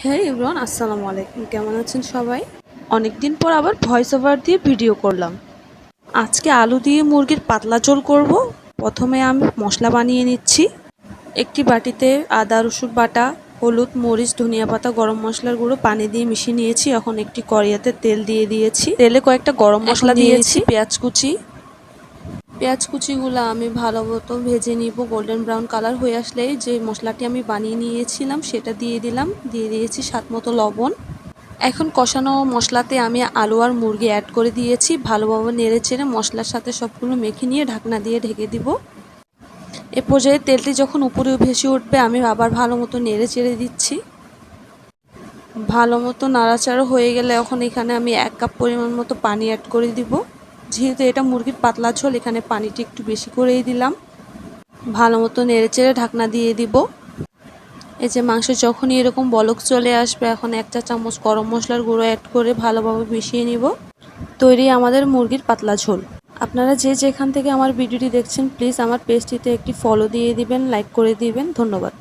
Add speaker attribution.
Speaker 1: হ্যাঁ এভরিওয়ান, আসসালামু আলাইকুম। কেমন আছেন সবাই? অনেক দিন পর আবার ভয়েস ওভার দিয়ে ভিডিও করলাম। আজকে আলু দিয়ে মুরগির পাতলা ঝোল করব। প্রথমে আমি মশলা বানিয়ে নিচ্ছি। একটি বাটিতে আদা রসুন বাটা, হলুদ, মরিচ, ধনিয়া পাতা, গরম মশলার গুঁড়ো পানি দিয়ে মিশিয়ে নিয়েছি। এখন একটি কড়াইতে তেল দিয়ে দিয়েছি। তেলে কয়েকটা গরম মশলা দিয়েছি, পেঁয়াজ কুচি। পেঁয়াজ কুচিগুলো আমি ভালো মতো ভেজে নিব। গোল্ডেন ব্রাউন কালার হয়ে আসলেই যে মশলাটি আমি বানিয়ে নিয়েছিলাম সেটা দিয়ে দিলাম। দিয়ে দিয়েছি স্বাদ মতো লবণ। এখন কষানো মশলাতে আমি আলু আর মুরগি অ্যাড করে দিয়েছি। ভালোভাবে নেড়ে চেড়ে মশলার সাথে সবগুলো মেখে নিয়ে ঢাকনা দিয়ে ঢেকে দিব। এ পর্যায়ে তেলটি যখন উপরে ভেসে উঠবে আমি আবার ভালো মতো নেড়ে চেড়ে দিচ্ছি। ভালো মতো নাড়াচাড়া হয়ে গেলে এখন এখানে আমি 1 কাপ পরিমাণ মতো পানি অ্যাড করে দিব। যেহেতু এটা মুরগির পাতলা ঝোল, এখানে পানিটি একটু বেশি করেই দিলাম। ভালো মতো নেড়ে চেড়ে ঢাকনা দিয়ে দিব। এই যে মাংস যখনই এরকম বলক চলে আসবে, এখন 1 চা চামচ গরম মশলার গুঁড়ো অ্যাড করে ভালোভাবে মিশিয়ে নিব। তৈরি আমাদের মুরগির পাতলা ঝোল। আপনারা যে যেখান থেকে আমার ভিডিওটি দেখছেন প্লিজ আমার পেজটিতে একটি ফলো দিয়ে দিবেন, লাইক করে দিবেন। ধন্যবাদ।